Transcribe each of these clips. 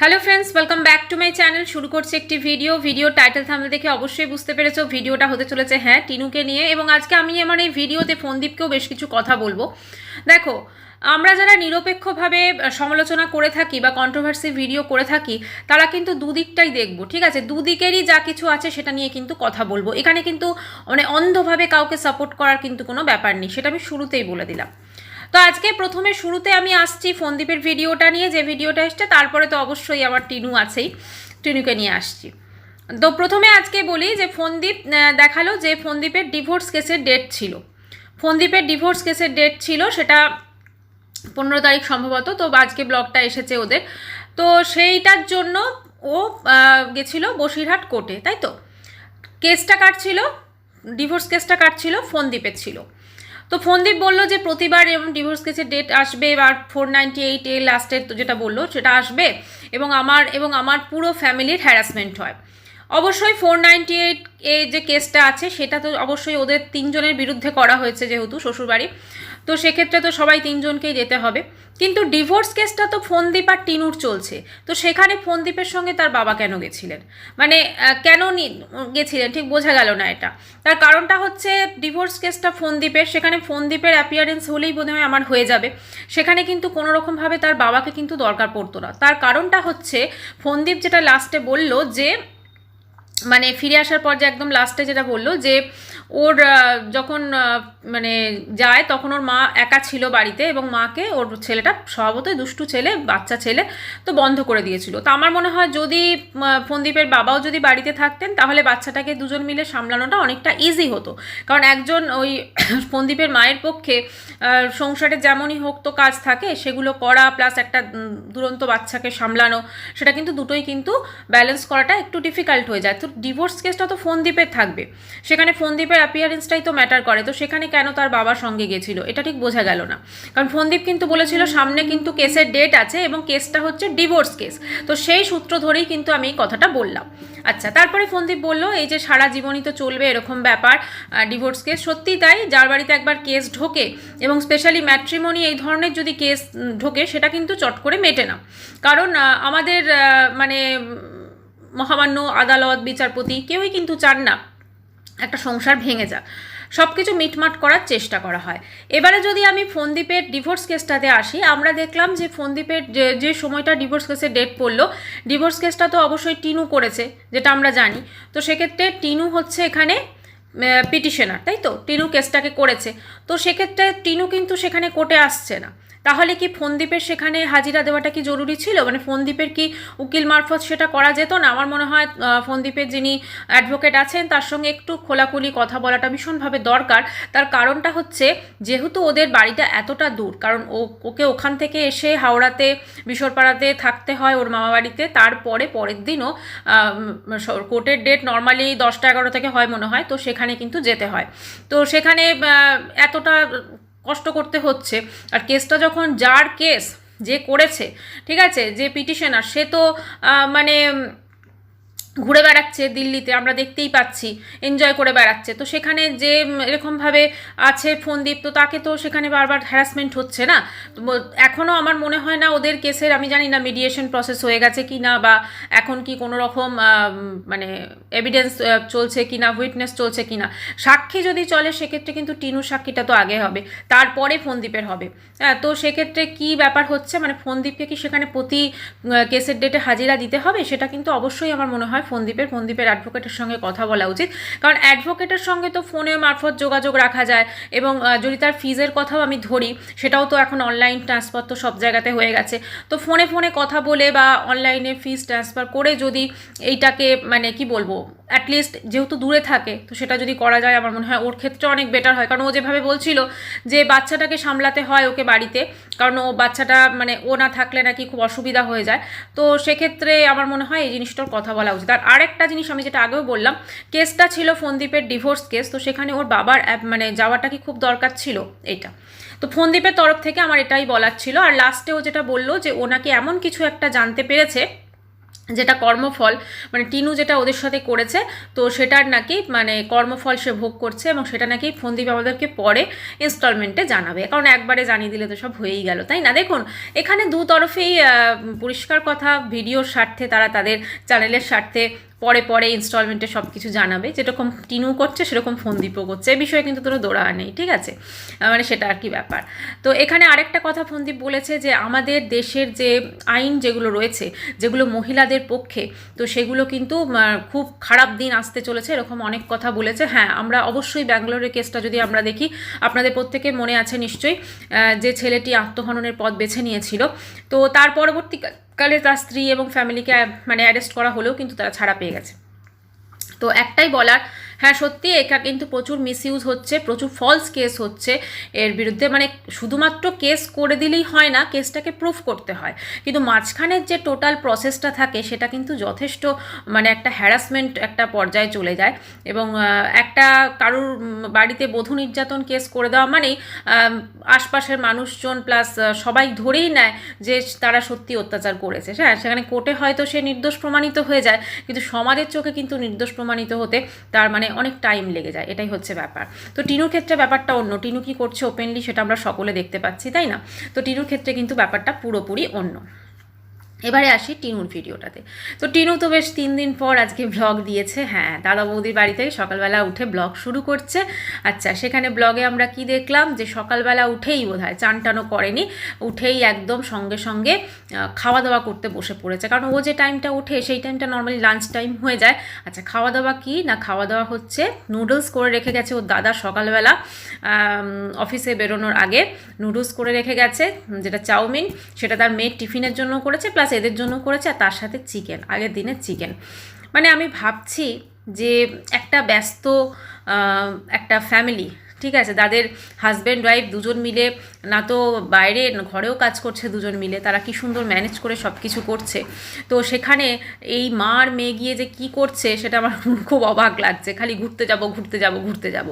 Hello friends, welcome back to my channel. শুরু করছি একটি ভিডিও টাইটেল থাম্বনেল দেখে অবশ্যই বুঝতে পেরেছো ভিডিওটা হতে চলেছে টিনুকে নিয়ে। এবং আজকে আমি আমার এই ভিডিওতে ফোনদীপকেও বেশ কিছু কথা বলবো। দেখো, আমরা যারা নিরপেক্ষভাবে সমালোচনা করে থাকি বা কন্ট্রোভার্সি ভিডিও করে থাকি, তারা কিন্তু দুদিকটাই দেখবো, ঠিক আছে? দুদিকেরই যা কিছু আছে সেটা নিয়ে কিন্তু কথা বলবো। এখানে কিন্তু মানে অন্ধভাবে কাউকে সাপোর্ট করার কিন্তু কোনো ব্যাপার নেই, সেটা আমি শুরুতেই বলে দিলাম। তো আজকে প্রথমে শুরুতে আমি আসছি ফোনদীপের ভিডিওটা নিয়ে, যে ভিডিওটা এসছে, তারপরে তো অবশ্যই আমার টিনু আছেই, টিনুকে নিয়ে আসছি। তো প্রথমে আজকে বলি যে ফোনদীপ দেখালো যে ফোনদীপের ডিভোর্স কেসের ডেট ছিল। ফোনদীপের ডিভোর্স কেসের ডেট ছিল, সেটা 15 তারিখ সম্ভবত। তো আজকে ব্লগটা এসেছে ওদের। তো সেইটার জন্য ও গেছিল বসিরহাট কোর্টে, তাই তো? কেসটা কাটছিল, ডিভোর্স কেসটা কাটছিল ফোনদীপের ছিল। তো ফোনদীপ বললো যে প্রতিবার এরকম ডিভোর্স কেসের ডেট আসবে, আর 498 এ লাস্টের যেটা বললো সেটা আসবে, এবং আমার পুরো ফ্যামিলির হ্যারাসমেন্ট হয়। অবশ্যই 498 এ যে কেসটা আছে সেটা তো অবশ্যই ওদের তিনজনের বিরুদ্ধে করা হয়েছে, যেহেতু শ্বশুরবাড়ি, তো সেক্ষেত্রে তো সবাই তিনজনকেই যেতে হবে। কিন্তু ডিভোর্স কেসটা তো ফোনদীপ আর টিনুর চলছে, তো সেখানে ফোনদীপের সঙ্গে তার বাবা কেন গেছিলেন? মানে কেন গেছিলেন ঠিক বোঝা গেল না এটা। তার কারণটা হচ্ছে ডিভোর্স কেসটা ফোনদীপের, সেখানে ফোনদীপের অ্যাপিয়ারেন্স হলেই বোধহয় আমার হয়ে যাবে। সেখানে কিন্তু কোনোরকমভাবে তার বাবাকে কিন্তু দরকার পড়তো না। তার কারণটা হচ্ছে ফোনদীপ যেটা লাস্টে বলল যে, মানে ফিরে আসার পর যে একদম লাস্টে যেটা বললো যে ওর যখন মানে যায় তখন ওর মা একা ছিল বাড়িতে, এবং মাকে ওর ছেলেটা স্বভাবতই দুষ্টু ছেলে, বাচ্চা ছেলে, তো বন্ধ করে দিয়েছিল। তো আমার মনে হয় যদি ফোনদীপের বাবাও যদি বাড়িতে থাকতেন তাহলে বাচ্চাটাকে দুজন মিলে সামলানোটা অনেকটা ইজি হতো। কারণ একজন ওই ফোনদীপের মায়ের পক্ষে সংসারে যেমনই হোক তো কাজ থাকে, সেগুলো করা প্লাস একটা দুরন্ত বাচ্চাকে সামলানো, সেটা কিন্তু দুটোই কিন্তু ব্যালেন্স করাটা একটু ডিফিকাল্ট হয়ে যায়। তো ডিভোর্স কেসটা তো ফোনদীপের থাকবে, সেখানে ফোনদীপের অ্যাপিয়ারেন্সটাই তো ম্যাটার করে। তো সেখানে কেন তার বাবার সঙ্গে গেছিল এটা ঠিক বোঝা গেল না। কারণ ফোনদীপ কিন্তু বলেছিল সামনে কিন্তু কেসের ডেট আছে এবং কেসটা হচ্ছে ডিভোর্স কেস। তো সেই সূত্র ধরেই কিন্তু আমি এই কথাটা বললাম। আচ্ছা, তারপরে ফোনদীপ বলল এই যে সারা জীবনই তো চলবে এরকম ব্যাপার ডিভোর্স কেস। সত্যি তাই, যার বাড়িতে একবার কেস ঢোকে, এবং স্পেশালি ম্যাট্রিমনি এই ধরনের যদি কেস ঢোকে, সেটা কিন্তু চট করে মেটে না। কারণ আমাদের মানে মহামান্য আদালত, বিচারপতি কেউই কিন্তু চান না একটা সংসার ভেঙে যাক, সব কিছু মিটমাট করার চেষ্টা করা হয়। এবারে যদি আমি ফোনদীপের ডিভোর্স কেসটাতে আসি, আমরা দেখলাম যে ফোনদীপের যে সময়টা ডিভোর্স কেসের ডেট পড়লো, ডিভোর্স কেসটা তো অবশ্যই টিনু করেছে, যেটা আমরা জানি। তো সেক্ষেত্রে টিনু হচ্ছে এখানে পিটিশনার, তাই তো? টিনু কেসটাকে করেছে। তো সেক্ষেত্রে টিনু কিন্তু সেখানে কোর্টে আসছে না। তাহলে কি ফোনদীপের সেখানে হাজিরা দেওয়াটা কি জরুরি ছিল? মানে ফোনদীপের কি উকিল মারফত সেটা করা যেত না? আমার মনে হয় ফোনদীপের যিনি অ্যাডভোকেট আছেন তার সঙ্গে একটু খোলাখুলি কথা বলাটা ভীষণভাবে দরকার। তার কারণটা হচ্ছে যেহেতু ওদের বাড়িটা এতটা দূর, কারণ ওকে ওখান থেকে এসে হাওড়াতে বিশরপাড়াতে থাকতে হয় ওর মামা বাড়িতে, তারপরে পরের দিনও কোর্টের ডেট নর্মালি 10টা 11 থেকে হয় মনে হয়, তো সেখানে কিন্তু যেতে হয়। তো সেখানে এতটা কষ্ট করতে হচ্ছে। আর কেসটা যখন যার কেস, যে করেছে, ঠিক আছে, যে পিটিশনার, সে তো মানে ঘুরে বেড়াচ্ছে দিল্লিতে, আমরা দেখতেই পাচ্ছি, এনজয় করে বেড়াচ্ছে। তো সেখানে যে এরকমভাবে আছে ফোনদীপ, তো তাকে তো সেখানে বারবার হ্যারাসমেন্ট হচ্ছে না? তো এখনও আমার মনে হয় না ওদের কেসের, আমি জানি না মিডিয়েশন প্রসেস হয়ে গেছে কি না, বা এখন কি কোনো রকম মানে এভিডেন্স চলছে কি না, উইটনেস চলছে কি না। সাক্ষী যদি চলে সেক্ষেত্রে কিন্তু টিনুর সাক্ষীটা তো আগে হবে, তারপরে ফোনদীপের হবে। হ্যাঁ, তো সেক্ষেত্রে কি ব্যাপার হচ্ছে, মানে ফোনদীপকে কি সেখানে প্রতি কেসের ডেটে হাজিরা দিতে হবে? সেটা কিন্তু অবশ্যই আমার মনে হয় ফোনদীপের অ্যাডভোকেটের সঙ্গে কথা বলা উচিত। কারণ অ্যাডভোকেটের সঙ্গে তো ফোনের মারফত যোগাযোগ রাখা যায়, এবং যদি তার ফিজের কথাও আমি ধরি, সেটাও তো এখন অনলাইন ট্রান্সফার তো সব জায়গাতে হয়ে গেছে। তো ফোনে কথা বলে বা অনলাইনে ফিজ ট্রান্সফার করে যদি এইটাকে মানে কি বলবো, অ্যাটলিস্ট যেহেতু দূরে থাকে, তো সেটা যদি করা যায় আমার মনে হয় ওর ক্ষেত্রে অনেক বেটার হয়। কারণ ও যেভাবে বলছিল যে বাচ্চাটাকে সামলাতে হয় ওকে বাড়িতে, কারণ ও বাচ্চাটা মানে ও না থাকলে নাকি খুব অসুবিধা হয়ে যায়। তো সেক্ষেত্রে আমার মনে হয় এই জিনিসটার কথা বলা উচিত। আর আরেকটা জিনিস আমি যেটা আগেও বললাম, কেসটা ছিল ফোনদীপের ডিভোর্স কেস, তো সেখানে ওর বাবার মানে যাওয়াটা কি খুব দরকার ছিল এইটা? তো ফোনদীপের তরফ থেকে আমার এটাই বলার ছিল। আর লাস্টে ও যেটা বললো যে ও নাকি এমন কিছু একটা জানতে পেরেছে যেটা কর্মফল, মানে টিনু যেটা ওদের সাথে করেছে, তো সেটার নাকি মানে কর্মফল সে ভোগ করছে, এবং সেটা নাকি ফোনদীপ আমাদেরকে পরে ইনস্টলমেন্টে জানাবে, কারণ একবারে জানিয়ে দিলে তো সব হয়েই গেল, তাই না? দেখুন, এখানে দু তরফেই পরিষ্কার কথা, ভিডিওর স্বার্থে তারা তাদের চ্যানেলের স্বার্থে পরে পরে ইনস্টলমেন্টে সব কিছু জানাবে, যেরকম টিনু করছে সেরকম ফোনদীপও করছে, এ বিষয়ে কিন্তু কোনো দোড়া নেই, ঠিক আছে? মানে সেটা আর কি ব্যাপার। তো এখানে আরেকটা কথা ফোনদীপ বলেছে যে আমাদের দেশের যে আইন যেগুলো রয়েছে, যেগুলো মহিলাদের পক্ষে, তো সেগুলো কিন্তু খুব খারাপ দিন আসতে চলেছে, এরকম অনেক কথা বলেছে। হ্যাঁ, আমরা অবশ্যই ব্যাঙ্গালোরের কেসটা যদি আমরা দেখি, আপনাদের প্রত্যেকের মনে আছে নিশ্চয়ই, যে ছেলেটি আত্মহননের পথ বেছে নিয়েছিল, তো তার পরবর্তীকালে তার স্ত্রী এবং ফ্যামিলিকে মানে অ্যারেস্ট করা হলেও কিন্তু তারা ছাড়া পেয়ে গেছে। তো একটাই বলার, হ্যাঁ সত্যি এটা কিন্তু প্রচুর মিসইউজ হচ্ছে, প্রচুর ফলস কেস হচ্ছে এর বিরুদ্ধে, মানে শুধুমাত্র কেস করে দিলেই হয় না, কেসটাকে প্রুফ করতে হয়, কিন্তু মাঝখানের যে টোটাল প্রসেসটা থাকে সেটা কিন্তু যথেষ্ট মানে একটা হ্যারাসমেন্ট একটা পর্যায়ে চলে যায়, এবং একটা কারুর বাড়িতে বধূ নির্যাতন কেস করে দেওয়া মানেই আশপাশের মানুষজন প্লাস সবাই ধরেই নেয় যে তারা সত্যি অত্যাচার করেছে। হ্যাঁ, সেখানে কোর্টে হয়তো সে নির্দোষ প্রমাণিত হয়ে যায়, কিন্তু সমাজের চোখে কিন্তু নির্দোষ প্রমাণিত হতে তার মানে অনেক টাইম লেগে যায়, এটাই হচ্ছে ব্যাপার। তো টিনুর ক্ষেত্রে ব্যাপারটা অন্য, টিনু কি করছে ওপেনলি সেটা আমরা সকলে দেখতে পাচ্ছি, তাই না? তো টিনুর ক্ষেত্রে কিন্তু ব্যাপারটা পুরোপুরি অন্য। এবারে আসি টিনুর ভিডিওটাতে। তো টিনু তো বেশ 3 দিন পর আজকে ব্লগ দিয়েছে। হ্যাঁ, দাদা বৌদির বাড়ি থেকে সকালবেলা উঠে ব্লগ শুরু করছে। আচ্ছা, সেখানে ব্লগে আমরা কি দেখলাম, যে সকালবেলা উঠেই বোধহয় চান টানও করেনি, উঠেই একদম সঙ্গে সঙ্গে খাওয়া দাওয়া করতে বসে পড়েছে, কারণ ও যে টাইমটা ওঠে সেই টাইমটা নর্মালি লাঞ্চ টাইম হয়ে যায়। আচ্ছা, খাওয়া দাওয়া কি না, খাওয়া দাওয়া হচ্ছে নুডলস করে রেখে গেছে ওর দাদা সকালবেলা অফিসে বেরোনোর আগে, নুডলস করে রেখে গেছে, যেটা চাউমিন, সেটা তার মেয়ের টিফিনের জন্য করেছে, প্লাস এদের জন্য করেছে, আর তার সাথে চিকেন, আগের দিনের চিকেন। মানে আমি ভাবছি যে একটা ব্যস্ত একটা ফ্যামিলি, ঠিক আছে, তাদের হাজব্যান্ড ওয়াইফ দুজন মিলে, না তো বাইরে ঘরেও কাজ করছে দুজন মিলে, তারা কি সুন্দর ম্যানেজ করে সব কিছু করছে, তো সেখানে এই মা আর মেয়ে গিয়ে যে কী করছে সেটা আমার খুব অবাক লাগছে, খালি ঘুরতে যাব ঘুরতে যাব ঘুরতে যাব।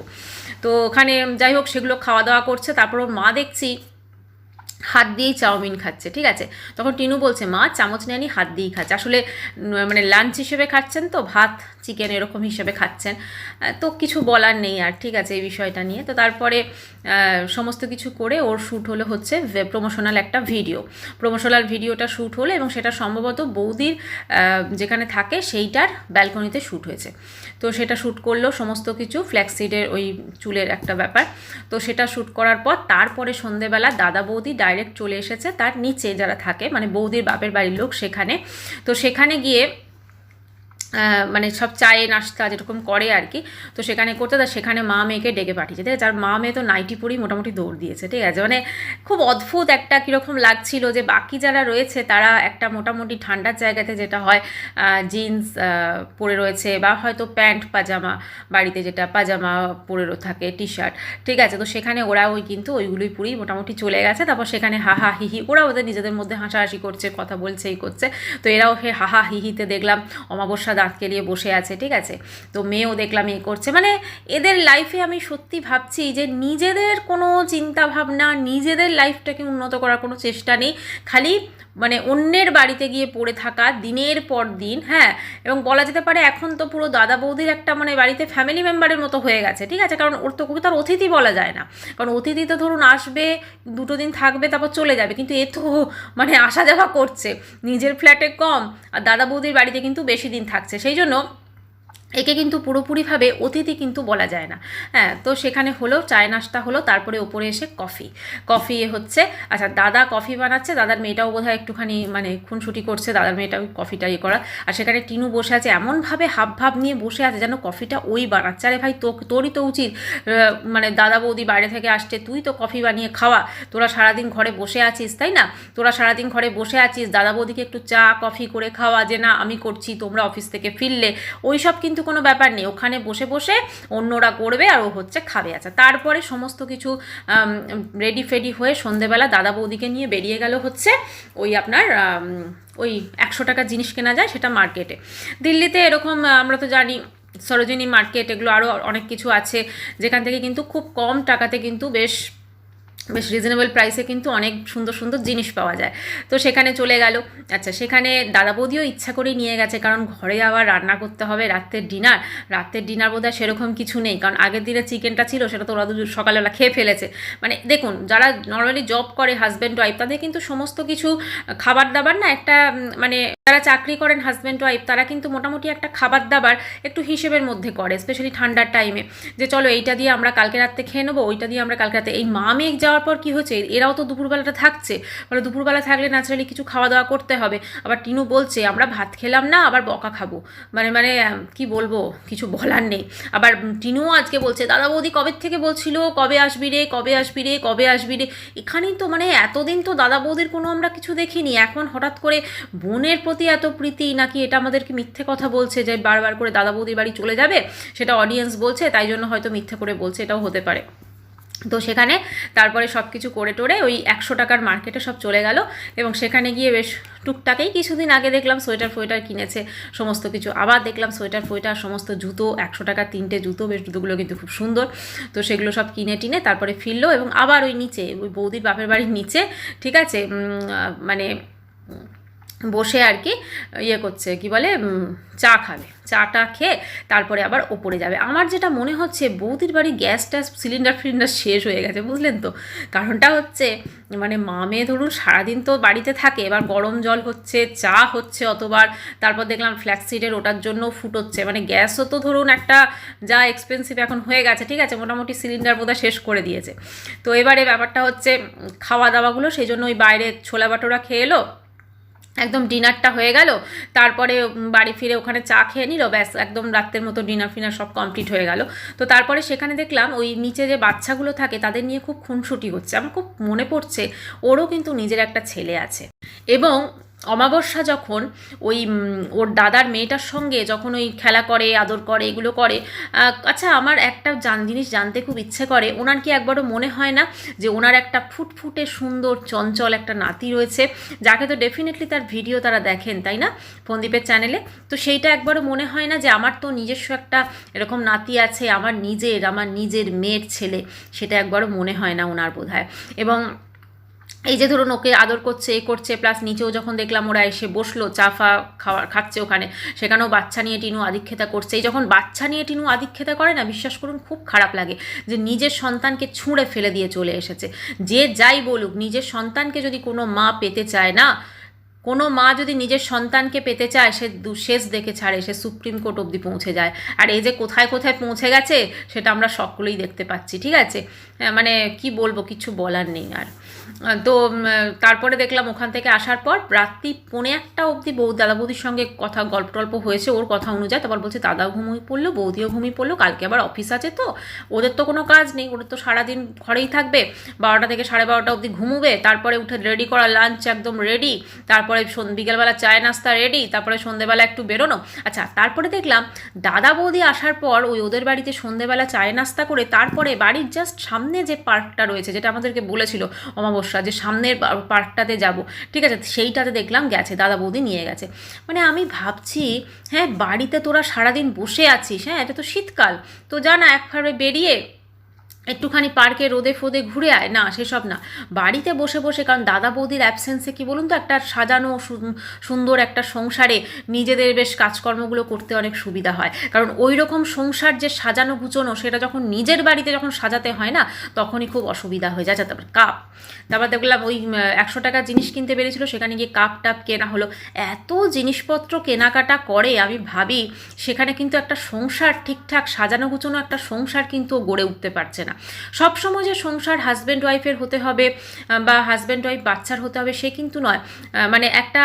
তো ওখানে যাই হোক সেগুলো খাওয়া দাওয়া করছে, তারপর ওর মা দেখছি হাত দিয়েই চাউমিন খাচ্ছে, ঠিক আছে? তখন টিনু বলছে মা চামচ নিয়ে হাত দিয়েই খাচ্ছে, আসলে মানে লাঞ্চ হিসেবে খাচ্ছেন, তো ভাত চিকেন এরকম হিসেবে খাচ্ছেন, তো কিছু বলার নেই আর, ঠিক আছে, এই বিষয়টা নিয়ে। তো তারপরে সমস্ত কিছু করে ওর শ্যুট হলো হচ্ছে প্রমোশনাল একটা ভিডিও, প্রমোশনাল ভিডিওটা শ্যুট হলো, এবং সেটা সম্ভবত বৌদির যেখানে থাকে সেইটার ব্যালকনিতে শ্যুট হয়েছে। তো সেটা শ্যুট করলো সমস্ত কিছু, ফ্ল্যাক্সিডের ওই চুলের একটা ব্যাপার, তো সেটা শ্যুট করার পর তারপরে সন্ধেবেলা দাদা বৌদি ডাইরেক্ট চলে এসেছে তার নিচে যারা থাকে, মানে বৌদির বাপের বাড়ির লোক সেখানে। তো সেখানে গিয়ে মানে সব চায়ে নাস্তা যেরকম করে আর কি, তো সেখানে করতে, তা সেখানে মা মেয়েকে ডেকে পাঠিয়েছে, ঠিক আছে? আর মা মেয়ে তো নাইটি পরেই মোটামুটি দৌড় দিয়েছে, ঠিক আছে? মানে খুব অদ্ভুত একটা কীরকম লাগছিল যে বাকি যারা রয়েছে তারা একটা মোটামুটি ঠান্ডার জায়গাতে যেটা হয় জিন্স পরে রয়েছে, বা হয়তো প্যান্ট পাজামা, বাড়িতে যেটা পাজামা পরে থাকে, টি শার্ট, ঠিক আছে? তো সেখানে ওরা ওই কিন্তু ওইগুলোই পুরেই মোটামুটি চলে গেছে, তারপর সেখানে হাহা হিহি, ওরা ওদের নিজেদের মধ্যে হাসাহাসি করছে, কথা বলছে, এই করছে, তো এরাও হে হাহা হিহিতে দেখলাম অমাবস্যা দাঁত কেলিয়ে বসে আছে, ঠিক আছে? তো মেয়েও দেখলাম এই করছে, মানে এদের লাইফে আমি সত্যি ভাবছি যে নিজেদের কোনো চিন্তা ভাবনা, নিজেদের লাইফটাকে উন্নত করার কোনো চেষ্টা নেই, খালি মানে অন্যের বাড়িতে গিয়ে পড়ে থাকা দিনের পর দিন। হ্যাঁ, এবং বলা যেতে পারে এখন তো পুরো দাদা বৌদির একটা মানে বাড়িতে ফ্যামিলি মেম্বারের মতো হয়ে গেছে, ঠিক আছে? কারণ ওর তো তার অতিথি বলা যায় না, কারণ অতিথি তো ধরুন আসবে 2 দিন থাকবে তারপর চলে যাবে, কিন্তু এ তো মানে আসা যাওয়া করছে, নিজের ফ্ল্যাটে কম আর দাদা বৌদির বাড়িতে কিন্তু বেশি দিন থাকছে, সেই জন্য একে কিন্তু পুরোপুরিভাবে অতিথি কিন্তু বলা যায় না। হ্যাঁ, তো সেখানে হলো চায় নাস্তা হলো, তারপরে ওপরে এসে কফি হচ্ছে। আচ্ছা, দাদা কফি বানাচ্ছে, দাদার মেয়েটাও বোধহয় একটুখানি মানে খুনসুটি করছে, দাদার মেয়েটাও কফিটা করা, আর সেখানে টিনু বসে আছে, এমনভাবে হাবভাব নিয়ে বসে আছে যেন কফিটা ওই বানাচ্ছে। আরে ভাই, তোরই তো উচিত, মানে দাদা বৌদি বাইরে থেকে আসছে, তুই তো কফি বানিয়ে খাওয়া, তোরা সারাদিন ঘরে বসে আছিস, তাই না? তোরা সারাদিন ঘরে বসে আছিস, দাদা বৌদিকে একটু চা কফি করে খাওয়া, যে না আমি করছি, তোমরা অফিস থেকে ফিরলে, ওই সব কিন্তু কোনো ব্যাপার নেই, ওখানে বসে বসে অন্যরা করবে আর ও হচ্ছে খাবে। আচ্ছা, তারপরে সমস্ত কিছু রেডি ফেডি হয়ে সন্ধেবেলা দাদা বৌদিকে নিয়ে বেরিয়ে গেল হচ্ছে ওই আপনার ওই 100 টাকার জিনিস কেনা যায় সেটা মার্কেটে। দিল্লিতে এরকম আমরা তো জানি সরোজিনী মার্কেট, এগুলো আরও অনেক কিছু আছে যেখান থেকে কিন্তু খুব কম টাকাতে কিন্তু বেশ বেশ রিজনেবল প্রাইসে কিন্তু অনেক সুন্দর সুন্দর জিনিস পাওয়া যায়। তো সেখানে চলে গেল। আচ্ছা, সেখানে দাদা বৌদিও ইচ্ছা করেই নিয়ে গেছে, কারণ ঘরে আবার রান্না করতে হবে রাত্রের ডিনার বোধহয় সেরকম কিছু নেই, কারণ আগের দিনে চিকেনটা ছিল সেটা তো ওরা সকালবেলা খেয়ে ফেলেছে। মানে দেখুন, যারা নর্মালি জব করে হাজব্যান্ড ওয়াইফ, তাদের কিন্তু সমস্ত কিছু খাবার দাবার না একটা মানে যারা চাকরি করেন হাজব্যান্ড ওয়াইফ, তারা কিন্তু মোটামুটি একটা খাবার দাবার একটু হিসেবের মধ্যে করে, স্পেশালি ঠান্ডার টাইমে, যে চলো এইটা দিয়ে আমরা কালকে রাত্রে খেয়ে নেবো, ওইটা দিয়ে আমরা কালকে রাতে। এই মা মেঘ যাওয়ার পর কী হচ্ছে, এরাও তো দুপুরবেলাটা থাকছে, মানে দুপুরবেলা থাকলে ন্যাচারালি কিছু খাওয়া দাওয়া করতে হবে। আবার টিনু বলছে আমরা ভাত খেলাম না, আবার বকা খাবো, মানে মানে কি বলবো, কিছু বলার নেই। আবার টিনুও আজকে বলছে দাদা বৌদি কবে থেকে বলছিল কবে আসবি রে, কবে আসবি রে, কবে আসবি রে। এখানেই তো মানে এতদিন তো দাদা বৌদির কোনো আমরা কিছু দেখিনি, এখন হঠাৎ করে বোনের প্রতি এত প্রীতি, নাকি এটা আমাদেরকে মিথ্যে কথা বলছে যে বারবার করে দাদা বৌদির বাড়ি চলে যাবে, সেটা অডিয়েন্স বলছে, তাই জন্য হয়তো মিথ্যে করে বলছে, এটাও হতে পারে। তো সেখানে তারপরে সব কিছু করে টোরে ওই 100 টাকার মার্কেটে সব চলে গেল, এবং সেখানে গিয়ে বেশ টুকটাকেই কিছুদিন আগে দেখলাম সোয়েটার কিনেছে সমস্ত কিছু, আবার দেখলাম সোয়েটার সমস্ত জুতো, 100 টাকার 3টে জুতো, বেশ জুতোগুলো কিন্তু খুব সুন্দর। তো সেগুলো সব কিনে টিনে তারপরে ফিরলো, এবং আবার ওই নিচে ওই বৌদির বাপের বাড়ির নিচে, ঠিক আছে, মানে বসে আর কি ইয়ে করছে, কি বলে, চা খাবে, চাটা খেয়ে তারপরে আবার ওপরে যাবে। আমার যেটা মনে হচ্ছে বৌদির বাড়ি গ্যাস ট্যাস সিলিন্ডার শেষ হয়ে গেছে, বুঝলেন তো। কারণটা হচ্ছে মানে মা মেয়ে ধরুন সারাদিন তো বাড়িতে থাকে, এবার গরম জল হচ্ছে, চা হচ্ছে অতবার, তারপর দেখলাম ফ্ল্যাক্সিডের ওটার জন্য ফুটোচ্ছে, মানে গ্যাসও তো ধরুন একটা যা এক্সপেন্সিভ এখন হয়ে গেছে, ঠিক আছে, মোটামুটি সিলিন্ডার বোধহয় শেষ করে দিয়েছে। তো এবারে ব্যাপারটা হচ্ছে খাওয়া দাওয়াগুলো, সেই জন্য ওই বাইরে ছোলা বাটোরা খেয়ে এলো, একদম ডিনারটা হয়ে গেল, তারপরে বাড়ি ফিরে ওখানে চা খেয়ে নিল, ব্যাস একদম রাতের মতো ডিনার ফিনার সব কমপ্লিট হয়ে গেল। তো তারপরে সেখানে দেখলাম ওই নিচে যে বাচ্চাগুলো থাকে তাদের নিয়ে খুব খুনসুটি হচ্ছে। আমার খুব মনে পড়ছে ওরও কিন্তু নিজের একটা ছেলে আছে, এবং অমাবস্যা যখন ওই ওর দাদার মেয়েটার সঙ্গে যখন ওই খেলা করে, আদর করে, এগুলো করে, আচ্ছা আমার একটা জিনিস জানতে খুব ইচ্ছে করে, ওনার কি একবারও মনে হয় না যে ওনার একটা ফুটফুটে সুন্দর চঞ্চল একটা নাতি রয়েছে, যাকে তো ডেফিনেটলি তার ভিডিও তারা দেখেন, তাই না, ফোনদীপের চ্যানেলে। তো সেইটা একবারও মনে হয় না যে আমার তো নিজস্ব একটা এরকম নাতি আছে, আমার নিজের মেয়ের ছেলে, সেটা একবারও মনে হয় না ওনার বোধহয়। এবং এই যে ধরুন ওকে আদর করছে, এ করছে, প্লাস নিচেও যখন দেখলাম ওরা এসে বসলো চা ফা খাচ্ছে ওখানে, সেখানেও বাচ্চা নিয়ে টিনু আদিক্ষেতা করছে। এই যখন বাচ্চা নিয়ে টিনু আদিক্ষেতা করে না, বিশ্বাস করুন খুব খারাপ লাগে, যে নিজের সন্তানকে ছুঁড়ে ফেলে দিয়ে চলে এসেছে। যে যাই বলুক, নিজের সন্তানকে যদি কোনো মা পেতে চায় না, কোনো মা যদি নিজের সন্তানকে পেতে চায়, সে শেষ দেখে ছাড়ে, সে সুপ্রিম কোর্ট অবধি পৌঁছে যায়। আর এই যে কোথায় কোথায় পৌঁছে গেছে সেটা আমরা সকলেই দেখতে পাচ্ছি, ঠিক আছে, মানে কি বলবো, কিছু বলার নেই আর। তো তারপরে দেখলাম ওখান থেকে আসার পর রাত্রি 1:45 অবধি দাদা বৌদির সঙ্গে কথা গল্প টল্প হয়েছে, ওর কথা অনুযায়ী। তারপর বলছে দাদাও ঘুমিয়ে পড়লো, বৌদিও ঘুমিয়ে পড়লো, কালকে আবার অফিস আছে, তো ওদের তো কোনো কাজ নেই, ওদের তো সারাদিন ঘরেই থাকবে, 12টা থেকে 12:30 অবধি ঘুমোবে, তারপরে উঠে রেডি করা, লাঞ্চ একদম রেডি, তারপরে বিকেলবেলা চায় নাস্তা রেডি, তারপরে সন্ধেবেলা একটু বেরোনো। আচ্ছা, তারপরে দেখলাম দাদা বৌদি আসার পর ওই ওদের বাড়িতে সন্ধেবেলা চায় নাস্তা করে তারপরে বাড়ির জাস্ট সামনে যে পার্কটা রয়েছে, যেটা আমাদেরকে বলেছিল অমাবস্যা, যে সামনের পার্কটাতে যাব, ঠিক আছে, সেইটাতে দেখলাম গেছে, দাদা বৌদি নিয়ে গেছে। মানে আমি ভাবছি, হ্যাঁ বাড়িতে তোরা সারাদিন বসে আছিস, হ্যাঁ এটা তো শীতকাল, তো যা না একবারে বেরিয়ে একটুখানি পার্কে রোদে ফোদে ঘুরে আয়, না সেসব না, বাড়িতে বসে বসে, কারণ দাদা বৌদির অ্যাবসেন্সে কি বলুন তো, একটা সাজানো সুন্দর একটা সংসারে নিজেদের বেশ কাজকর্মগুলো করতে অনেক সুবিধা হয়। কারণ ওই রকম সংসার যে সাজানো গুছোনো, সেটা যখন নিজের বাড়িতে যখন সাজাতে হয় না, তখনই খুব অসুবিধা হয়ে যায়। তারপর তারপর দেখলাম ওই 100 টাকার জিনিস কিনতে পেরেছিল, সেখানে গিয়ে কাপ টাপ কেনা হলো। এত জিনিসপত্র কেনাকাটা করে আমি ভাবি সেখানে কিন্তু একটা সংসার ঠিকঠাক সাজানো গুছোনো একটা সংসার কিন্তু গড়ে উঠতে পারছে না। সবসময় যে সংসার হাজব্যান্ড ওয়াইফের হতে হবে বা হাজব্যান্ড ওয়াইফ বাচ্চার হতে হবে সে কিন্তু নয়, মানে একটা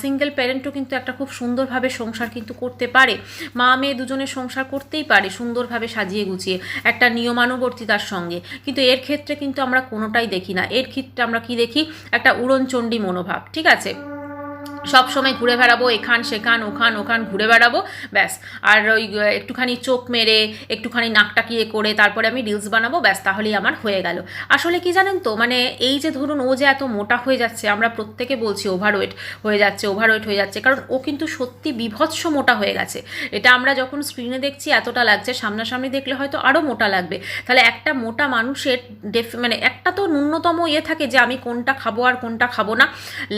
সিঙ্গেল প্যারেন্টও কিন্তু একটা খুব সুন্দরভাবে সংসার কিন্তু করতে পারে, মা মেয়ে দুজনের সংসার করতেই পারে সুন্দরভাবে সাজিয়ে গুছিয়ে একটা নিয়মানুবর্তিতার সঙ্গে। কিন্তু এর ক্ষেত্রে কিন্তু আমরা কোনোটাই দেখি না, এর ক্ষেত্রে আমরা কি দেখি, একটা উড়নচণ্ডী মনোভাব, ঠিক আছে। সব সময় ঘুরে বেড়াবো, এখান সেখান ওখান ওখান ঘুরে বেড়াবো, ব্যাস। আর ওই একটুখানি চোখ মেরে একটুখানি নাকটাকিয়ে করে তারপরে আমি রিলস বানাবো, ব্যাস, তাহলেই আমার হয়ে গেল। আসলে কি জানেন তো, মানে এই যে ধরুন ও যে এত মোটা হয়ে যাচ্ছে, আমরা প্রত্যেকে বলছি ওভারওয়েট হয়ে যাচ্ছে, ওভারওয়েট হয়ে যাচ্ছে, কারণ ও কিন্তু সত্যি বীভৎস মোটা হয়ে গেছে। এটা আমরা যখন স্ক্রিনে দেখছি এতটা লাগছে, সামনাসামনি দেখলে হয়তো আরও মোটা লাগবে। তাহলে একটা মোটা মানুষের মানে একটা তো ন্যূনতম থাকে যে আমি কোনটা খাবো আর কোনটা খাবো না।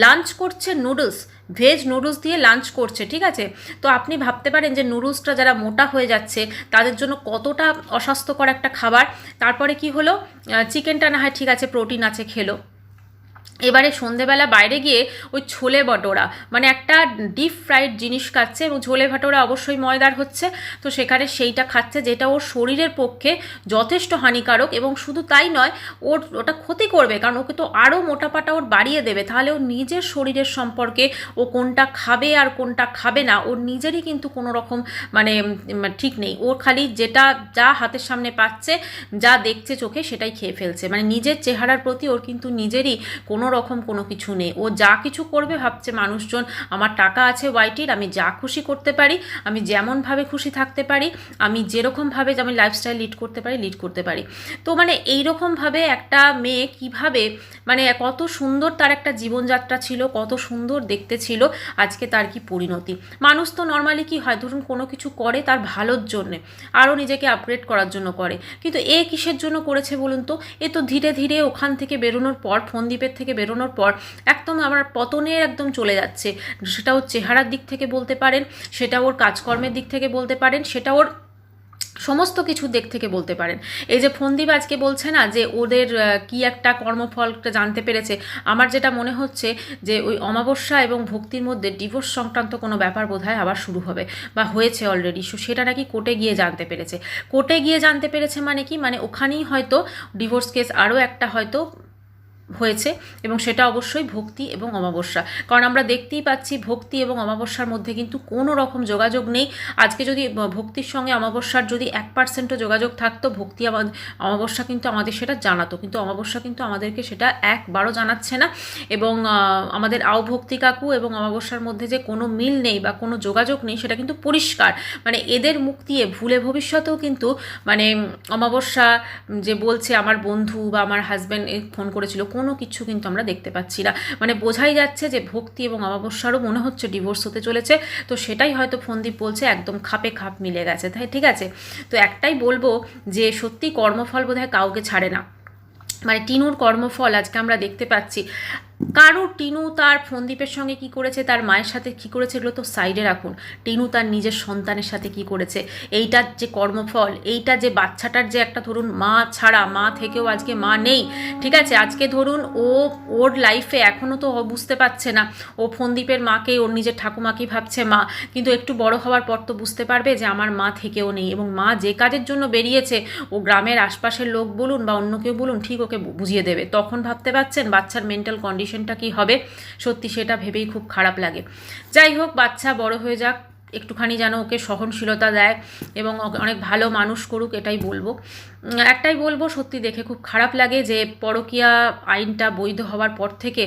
লাঞ্চ করছে নুডলস, ভেজ নুডলস দিয়ে লাঞ্চ করছে, ঠিক আছে? তো আপনি ভাবতে পারেন যে নুডলসটা যারা মোটা হয়ে যাচ্ছে তাদের জন্য কতটা অস্বাস্থ্যকর একটা খাবার। তারপরে কি হলো, চিকেনটা না হয় ঠিক আছে, প্রোটিন আছে, খেলো। এবারে সন্ধেবেলা বাইরে গিয়ে ওই ছোলে ভটোরা, মানে একটা ডিপ ফ্রাইড জিনিস খাচ্ছে, এবং ছোলে ভটোরা অবশ্যই ময়দার হচ্ছে, তো সেখানে সেইটা খাচ্ছে যেটা ওর শরীরের পক্ষে যথেষ্ট হানিকারক। এবং শুধু তাই নয়, ওটা ক্ষতি করবে, কারণ ওকে তো আরও মোটাপাটা ওর বাড়িয়ে দেবে। তাহলে ওর নিজের শরীরের সম্পর্কে ও কোনটা খাবে আর কোনটা খাবে না ওর নিজেরই কিন্তু কোনো রকম মানে ঠিক নেই। ওর খালি যেটা যা হাতের সামনে পাচ্ছে, যা দেখছে চোখে, সেটাই খেয়ে ফেলছে। মানে নিজের চেহারার প্রতি ওর কিন্তু নিজেরই কোনো রকম কোনো কিছু নেই। ও যা কিছু করবে ভাবছে মানুষজন, আমার টাকা আছে ওয়াইটির, আমি যা খুশি করতে পারি, আমি যেমনভাবে খুশি থাকতে পারি, আমি যেরকমভাবে আমি লাইফস্টাইল লিড করতে পারি। তো মানে এইরকমভাবে একটা মেয়ে কিভাবে, মানে কত সুন্দর তার একটা জীবনযাত্রা ছিল, কত সুন্দর দেখতে ছিল, আজকে তার কি পরিণতি। মানুষ তো নর্মালি কি হয়, ধরুন কোনো কিছু করে তার ভালোর জন্যে, আরও নিজেকে আপগ্রেড করার জন্য করে, কিন্তু এ কিসের জন্য করেছে বলুন তো? এ তো ধীরে ধীরে ওখান থেকে বেরোনোর পর, ফোনদ্বীপের থেকে বেরোনোর পর একদম আমার পতনের একদম চলে যাচ্ছে। সেটা ওর চেহারার দিক থেকে বলতে পারেন, সেটা ওর কাজকর্মের দিক থেকে বলতে পারেন, সেটা ওর সমস্ত কিছু দিক থেকে বলতে পারেন। এই যে ফোনদ্বীপ আজকে বলছে না যে ওদের কি একটা কর্মফলটা জানতে পেরেছে, আমার যেটা মনে হচ্ছে যে ওই অমাবস্যা এবং ভক্তির মধ্যে ডিভোর্স সংক্রান্ত কোনো ব্যাপার বোধহয় আবার শুরু হবে বা হয়েছে অলরেডি। সেটা নাকি কোর্টে গিয়ে জানতে পেরেছে। কোর্টে গিয়ে জানতে পেরেছে মানে কি, মানে ওখানেই হয়তো ডিভোর্স কেস আরও একটা হয়তো হয়েছে, এবং সেটা অবশ্যই ভক্তি এবং অমাবস্যা। কারণ আমরা দেখতেই পাচ্ছি ভক্তি এবং অমাবস্যার মধ্যে কিন্তু কোনো রকম যোগাযোগ নেই। আজকে যদি ভক্তির সঙ্গে অমাবস্যার যদি 1%ও যোগাযোগ থাকতো, ভক্তি অমাবস্যা কিন্তু আমাদের সেটা জানাতো, কিন্তু অমাবস্যা কিন্তু আমাদেরকে সেটা একবারও জানাচ্ছে না। এবং আমাদের ভক্তি কাকু এবং অমাবস্যার মধ্যে যে কোনো মিল নেই বা কোনো যোগাযোগ নেই, সেটা কিন্তু পরিষ্কার। মানে এদের মুখ দিয়ে ভুলে ভবিষ্যতেও কিন্তু মানে অমাবস্যা যে বলছে আমার বন্ধু বা আমার হাজব্যান্ড ফোন করেছিল, কোনো কিছু কিন্তু আমরা দেখতে পাচ্ছি না। মানে বোঝাই যাচ্ছে যে ভক্তি এবং অমাবস্যারও মনে হচ্ছে ডিভোর্স হতে চলেছে। তো সেটাই হয়তো ফোনদীপ বলছে একদম খাপে খাপ মিলে গেছে, তাই ঠিক আছে। তো একটাই বলবো যে সত্যি কর্মফল বোধহয় কাউকে ছাড়ে না। মানে টিনুর কর্মফল আজকে আমরা দেখতে পাচ্ছি। কারো টিনু তার ফোনদ্বীপের সঙ্গে কি করেছে, তার মায়ের সাথে কি করেছে, এগুলো তো সাইডে রাখুন। টিনু তার নিজের সন্তানের সাথে কি করেছে, এইটার যে কর্মফল, এইটা যে বাচ্চাটার যে একটা ধরুন মা ছাড়া, মা থেকেও আজকে মা নেই, ঠিক আছে। আজকে ধরুন ওর লাইফে এখনও তো বুঝতে পারছে না, ও ফোনদ্বীপের মাকে ওর নিজের ঠাকুমাকেই ভাবছে মা, কিন্তু একটু বড় হওয়ার পর তো বুঝতে পারবে যে আমার মা থেকেও নেই। এবং মা যে কাজের জন্য বেরিয়েছে, ও গ্রামের আশপাশের লোক বলুন বা অন্য কেউ বলুন, ঠিক ওকে বুঝিয়ে দেবে। তখন ভাবতে পারছেন বাচ্চার মেন্টাল কন্ডিশনটা কি হবে? সত্যি সেটা ভেবেই খুব খারাপ লাগে। যাই হোক, বাচ্চা বড় হয়ে যাক, একটুখানি যেন ওকে সহনশীলতা দেয় এবং অনেক ভালো মানুষ করুক, এটাই বলবো। একটাই বলবো, সত্যি দেখে খুব খারাপ লাগে যে পরকীয়া আইনটা বৈধ হওয়ার পর থেকে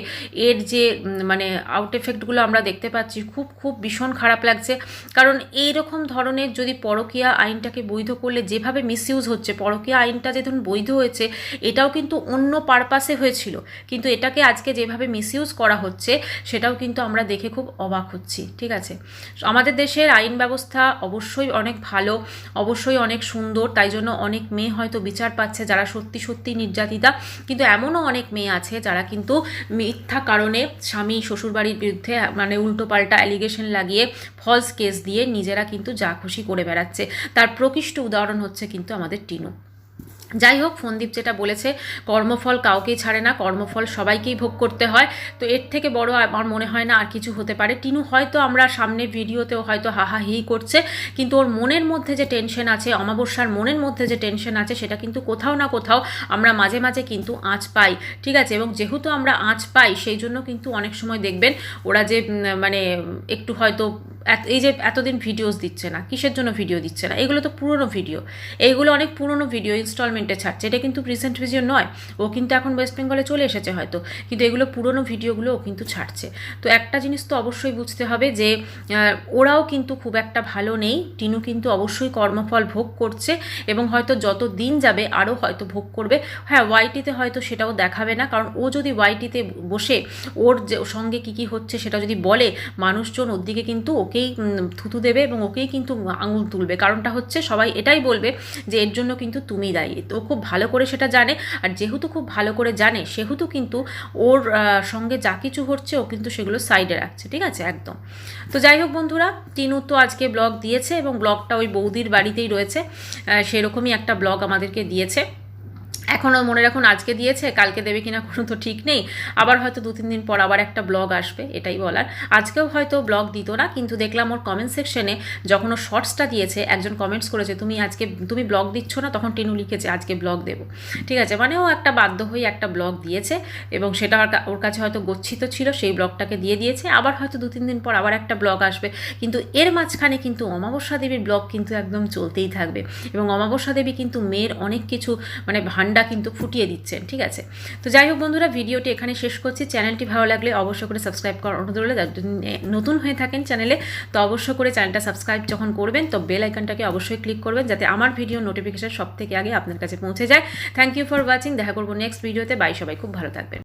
এর যে মানে আউট এফেক্টগুলো আমরা দেখতে পাচ্ছি, খুব খুব ভীষণ খারাপ লাগছে। কারণ এই রকম ধরনের যদি পরকীয়া আইনটাকে বৈধ করলে যেভাবে মিসইউজ হচ্ছে, পরকীয়া আইনটা যে ধরুন বৈধ হয়েছে, এটাও কিন্তু অন্য পারপাসে হয়েছিল, কিন্তু এটাকে আজকে যেভাবে মিসইউজ করা হচ্ছে সেটাও কিন্তু আমরা দেখে খুব অবাক হচ্ছি, ঠিক আছে। আমাদের দেশের আইন ব্যবস্থা অবশ্যই অনেক ভালো, অবশ্যই অনেক সুন্দর, তাই জন্য অনেক মেয়ে হয়তো বিচার পাচ্ছে যারা সত্যি সত্যি নির্যাতিতা। কিন্তু এমনও অনেক মেয়ে আছে যারা কিন্তু মিথ্যা কারণে স্বামী শ্বশুরবাড়ির বিরুদ্ধে মানে উল্টোপাল্টা অ্যালিগেশন লাগিয়ে ফলস কেস দিয়ে নিজেরা কিন্তু যা খুশি করে বেড়াচ্ছে। তার প্রকৃষ্ট উদাহরণ হচ্ছে কিন্তু আমাদের টিনু। যাই হোক, ফোনদীপ যেটা বলেছে, কর্মফল কাউকেই ছাড়ে না, কর্মফল সবাইকেই ভোগ করতে হয়। তো এর থেকে বড় আমার মনে হয় না আর কিছু হতে পারে। টিনু হয়তো আমরা সামনে ভিডিওতেও হয়তো হাহাহি করছে, কিন্তু ওর মনের মধ্যে যে টেনশন আছে, অমাবস্যার মনের মধ্যে যে টেনশন আছে, সেটা কিন্তু কোথাও না কোথাও আমরা মাঝে মাঝে কিন্তু আঁচ পাই, ঠিক আছে। এবং যেহেতু আমরা আঁচ পাই, সেই জন্য কিন্তু অনেক সময় দেখবেন ওরা যে মানে একটু হয়তো এই যে এতদিন ভিডিওস দিচ্ছে না, কিসের জন্য ভিডিও দিচ্ছে না? এগুলো তো পুরনো ভিডিও, এইগুলো অনেক পুরনো ভিডিও ইনস্টলমেন্টে ছাড়ছে, এটা কিন্তু রিসেন্ট ভিডিও নয়। ও কিন্তু এখন ওয়েস্ট বেঙ্গলে চলে এসেছে হয়তো, কিন্তু এগুলো পুরনো ভিডিওগুলো ও কিন্তু ছাড়ছে। তো একটা জিনিস তো অবশ্যই বুঝতে হবে যে ওরাও কিন্তু খুব একটা ভালো নেই, টিনু কিন্তু অবশ্যই কর্মফল ভোগ করছে এবং হয়তো যত দিন যাবে আরও হয়তো ভোগ করবে। হ্যাঁ, ওয়াইটিতে হয়তো সেটাও দেখাবে না, কারণ ও যদি ওয়াইটিতে বসে ওর যে সঙ্গে কী কী হচ্ছে সেটা যদি বলে, মানুষজন ওর দিকে কিন্তু ওকেই থুতু দেবে এবং ওকেই কিন্তু আঙুল তুলবে। কারণটা হচ্ছে সবাই এটাই বলবে যে এর জন্য কিন্তু তুমি দায়ী। তো খুব ভালো করে সেটা জানে, আর যেহেতু খুব ভালো করে জানে সেহেতু কিন্তু ওর সঙ্গে যা কিছু হচ্ছে ও কিন্তু সেগুলো সাইডে রাখছে, ঠিক আছে, একদম। তো যাই হোক বন্ধুরা, টিনু তো আজকে ব্লগ দিয়েছে এবং ব্লগটা ওই বৌদির বাড়িতেই রয়েছে, সেরকমই একটা ব্লগ আমাদেরকে দিয়েছে। এখনও মনে রাখুন আজকে দিয়েছে, কালকে দেবে কিনা কোনো তো ঠিক নেই, আবার হয়তো 2-3 দিন পর আবার একটা ব্লগ আসবে, এটাই বলার। আজকেও হয়তো ব্লগ দিত না, কিন্তু দেখলাম ওর কমেন্ট সেকশনে যখন ও শর্টসটা দিয়েছে একজন কমেন্টস করেছে তুমি ব্লগ দিচ্ছ না, তখন টিনু লিখেছে আজকে ব্লগ দেবো, ঠিক আছে, মানে ও একটা বাধ্য হয়ে একটা ব্লগ দিয়েছে এবং সেটা ওর কাছে হয়তো গচ্ছিত ছিল, সেই ব্লগটাকে দিয়ে দিয়েছে। আবার হয়তো 2-3 দিন পর আবার একটা ব্লগ আসবে, কিন্তু এর মাঝখানে কিন্তু অমাবস্যা দেবীর ব্লগ কিন্তু একদম চলতেই থাকবে এবং অমাবস্যা দেবী কিন্তু মেয়ের অনেক কিছু মানে ভান্ডা কিন্তু ফুটিয়ে দিচ্ছেন, ঠিক আছে। তো যাই হোক বন্ধুরা, ভিডিওটি এখানে শেষ করছি। চ্যানেলটি ভালো লাগলে অবশ্যই করে সাবস্ক্রাইব করার অনুরোধ রইল। নতুন হয়ে থাকেন চ্যানেলে তো অবশ্যই করে চ্যানেলটা সাবস্ক্রাইব যখন করবেন তো বেল আইকনটাকে অবশ্যই ক্লিক করবেন, যাতে আমার ভিডিও নোটিফিকেশন সব থেকে আগে আপনার কাছে পৌঁছে যায়। থ্যাংক ইউ ফর ওয়াচিং, দেখা করবো নেক্সট ভিডিওতে। বাই, সবাই খুব ভালো থাকবেন।